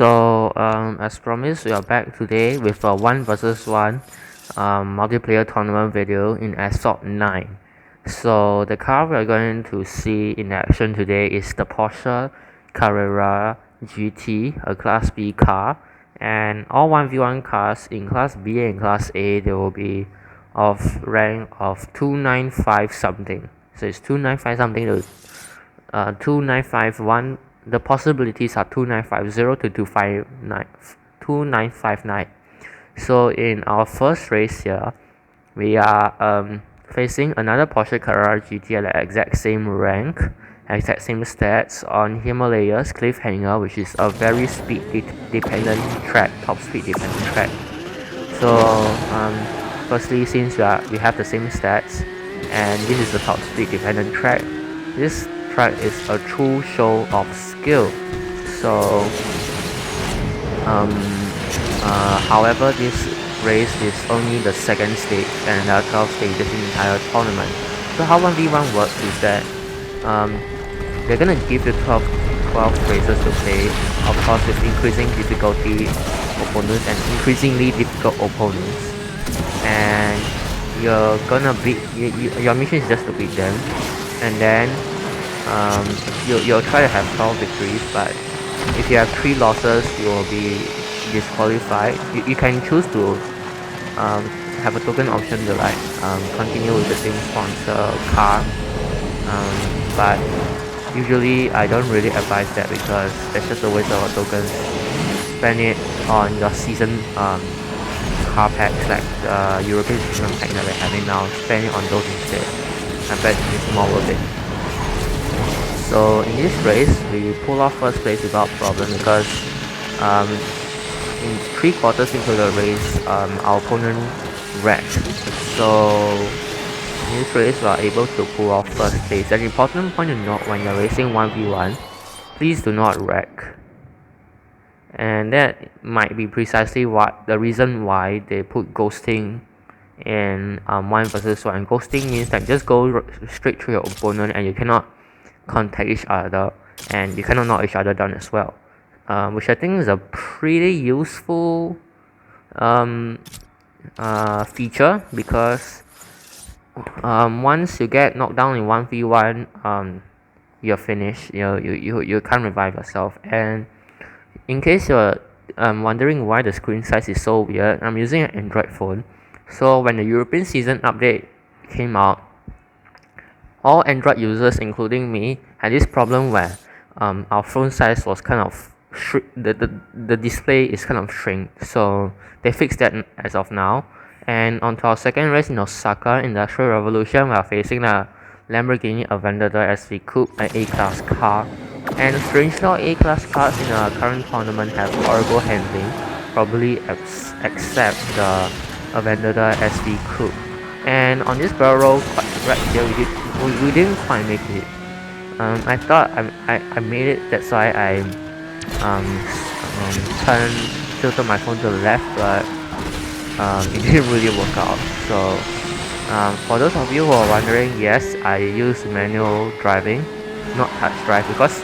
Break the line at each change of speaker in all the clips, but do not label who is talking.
As promised, we are back today with a 1 versus 1 multiplayer tournament video in Asphalt 9. So, the car we are going to see in action today is the Porsche Carrera GT, a Class B car. And all 1v1 cars in Class B and Class A, they will be of rank of 295 something. So, it's 295 something to 2951. The possibilities are 2950 to 2959. So in our first race here, we are facing another Porsche Carrera GT at the exact same rank, exact same stats on Himalayas Cliffhanger, which is a very speed dependent track, top speed dependent track. So firstly, since we have the same stats and this is the top speed dependent track, this track is a true show of skill. So however, this race is only the second stage and there are 12 stages in the entire tournament. So how 1v1 works is that they're gonna give you 12 races to play, of course with increasing difficulty opponents and increasingly difficult opponents, and you're gonna beat your mission is just to beat them, and then you'll try to have 12 victories, but if you have 3 losses, you will be disqualified. You can choose to have a token option to continue with the same sponsor car, but usually I don't really advise that because that's just a waste of a token. Spend it on your season car packs like the European season pack that we're having now. Spend it on those instead. I bet it's more worth it. So in this race, we pull off first place without problem because in 3 quarters into the race, our opponent wrecked. So in this race, we are able to pull off first place. An important point to note when you're racing 1v1, please do not wreck. And that might be precisely the reason why they put ghosting in 1 versus 1. Ghosting means that just go straight through your opponent and you cannot contact each other and you cannot knock each other down as well, which I think is a pretty useful feature because once you get knocked down in 1v1, you're finished. You can't revive yourself. And in case you're wondering why the screen size is so weird, I'm using an Android phone. So when the European season update came out, all Android users, including me, had this problem where our phone size was kind of the display is kind of shrink. So they fixed that as of now. And onto our second race in Osaka Industrial Revolution, we are facing the Lamborghini Aventador SV Coupe, an A-class car. And strangely, all A-class cars in the current tournament have horrible handling, probably except the Aventador SV Coupe. And on this barrel right here, we didn't quite make it. I thought I made it, that's why I tilted my phone to the left, but it didn't really work out. So for those of you who are wondering, yes, I use manual driving, not touch drive, because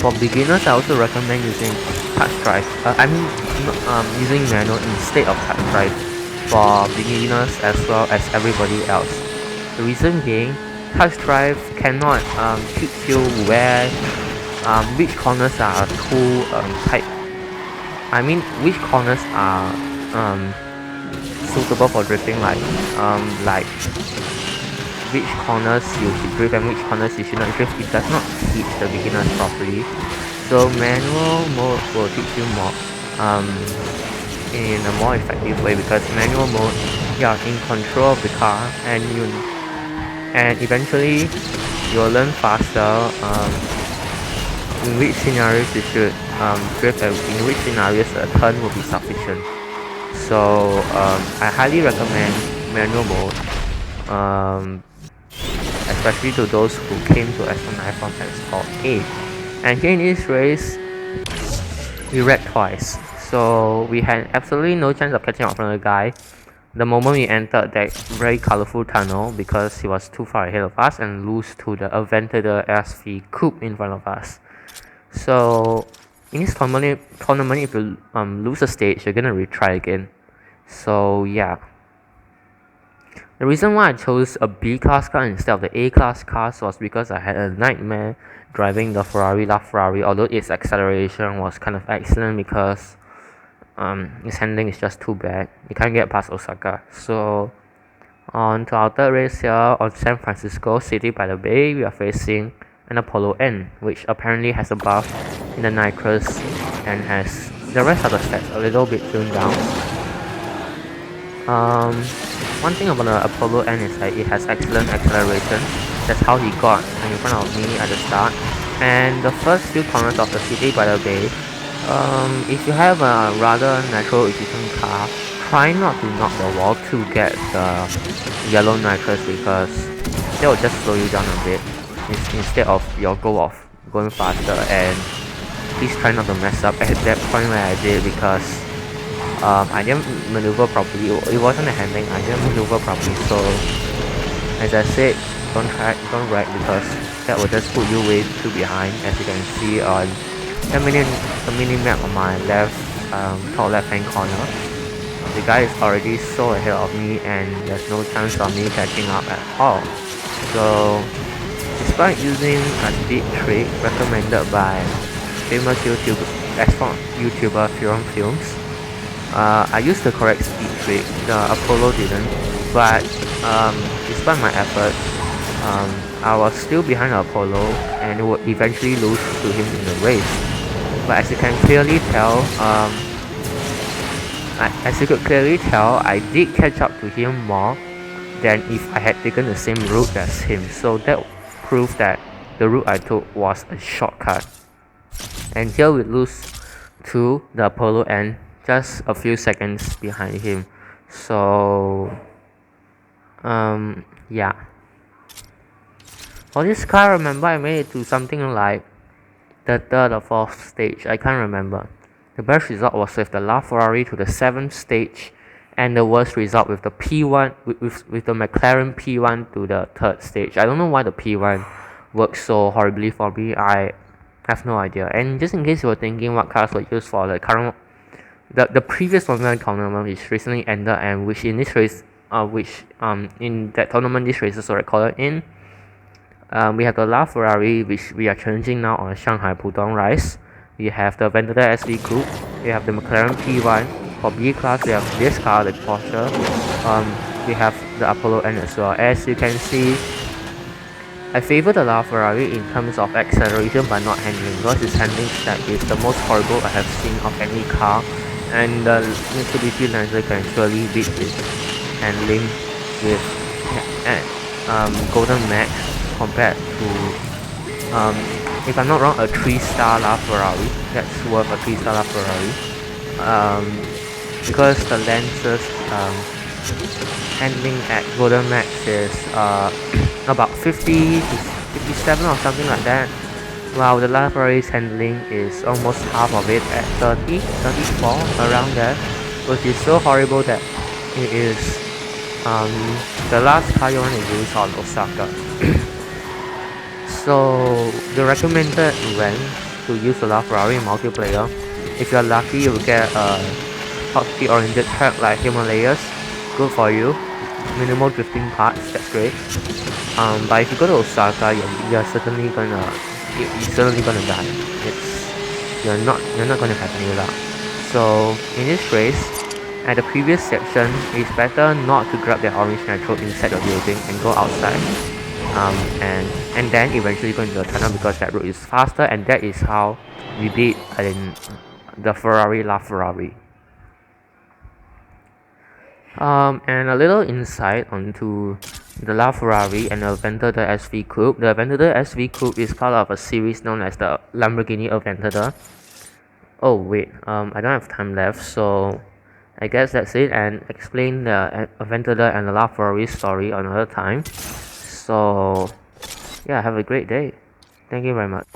for beginners I also recommend using touch drive. Using manual instead of touch drive for beginners as well as everybody else. The reason being, touch drive cannot teach you which corners are too tight. I mean, which corners are suitable for drifting, like which corners you should drift and which corners you should not drift. It does not teach the beginners properly. So manual mode will teach you more in a more effective way, because manual mode, you are in control of the car and eventually you will learn faster in which scenarios you should drift and in which scenarios a turn will be sufficient. So I highly recommend manual mode, especially to those who came to Asphalt 9 from Asphalt 8. And here in this race, we wrecked twice. So we had absolutely no chance of catching up from the guy the moment we entered that very colorful tunnel, because he was too far ahead of us and lose to the Aventador SV Coupe in front of us. So in this tournament, if you lose a stage, you're gonna retry again. So yeah. The reason why I chose a B class car instead of the A class cars was because I had a nightmare driving the LaFerrari, although its acceleration was kind of excellent because its handling is just too bad. You can't get past Osaka. So on to our third race here on San Francisco City by the Bay, we are facing an Apollo N, which apparently has a buff in the nitrous and has the rest of the stats a little bit tuned down. One thing about the Apollo N is that it has excellent acceleration. That's how he got in front of me at the start. And the first few corners of the City by the Bay, if you have a rather natural efficient car, try not to knock the wall to get the yellow nitrous because that will just slow you down a bit instead of your goal of going faster. And please try not to mess up at that point where I did because I didn't maneuver properly. It wasn't a handling, I didn't maneuver properly. So as I said, don't wreck because that will just put you way too behind. As you can see on the mini map on my left top left hand corner, the guy is already so ahead of me and there's no chance of me catching up at all. So despite using a speed trick recommended by famous Asphalt YouTuber Films, I used the correct speed trick. The Apollo didn't, but despite my efforts, I was still behind the Apollo and would eventually lose to him in the race. But as you can clearly tell, I did catch up to him more than if I had taken the same route as him. So that proved that the route I took was a shortcut. And here we lose to the Apollo N, just a few seconds behind him. So yeah. For this car, remember I made it to something like the third or fourth stage, I can't remember. The best result was with the LaFerrari to the 7th stage, and the worst result with the P1 with the McLaren P1 to the 3rd stage. I don't know why the P1 works so horribly for me. I have no idea. And just in case you were thinking what cars were used for the current the previous Formula 1 tournament which recently ended, and which in this race in that tournament these races were recorded in, we have the LaFerrari, which we are challenging now on Shanghai Pudong Rice. We have the Vendetta SV Coupe. We have the McLaren P1. For B class, we have this car, the Porsche. We have the Apollo N as well. As you can see, I favor the LaFerrari in terms of acceleration but not handling, because its handling stack is the most horrible I have seen of any car, and the Mitsubishi Lancer can surely beat its handling with Golden Max compared to, if I'm not wrong, a 3-star LaFerrari. That's worth a 3-star LaFerrari. Because the Lancer's handling at Golden Max is about 50 to 57 or something like that, while the LaFerrari's handling is almost half of it at 30, 34, around there, which is so horrible that it is the last car you want to use on Osaka. So the recommended rank to use the LaFerrari multiplayer, if you're lucky you will get a hotkey oriented track like Himalayas, good for you. Minimal drifting parts, that's great. But if you go to Osaka, you're certainly gonna die. You're not gonna have any luck. So in this race, at the previous section, it's better not to grab that orange nitro inside the building and go outside. And then eventually go into the tunnel because that route is faster, and that is how we beat the LaFerrari. And a little insight onto the LaFerrari and the Aventador SV Coupe. The Aventador SV Coupe is part of a series known as the Lamborghini Aventador. Oh wait, I don't have time left, so I guess that's it, and explain the Aventador and the LaFerrari story another time. So yeah, have a great day. Thank you very much.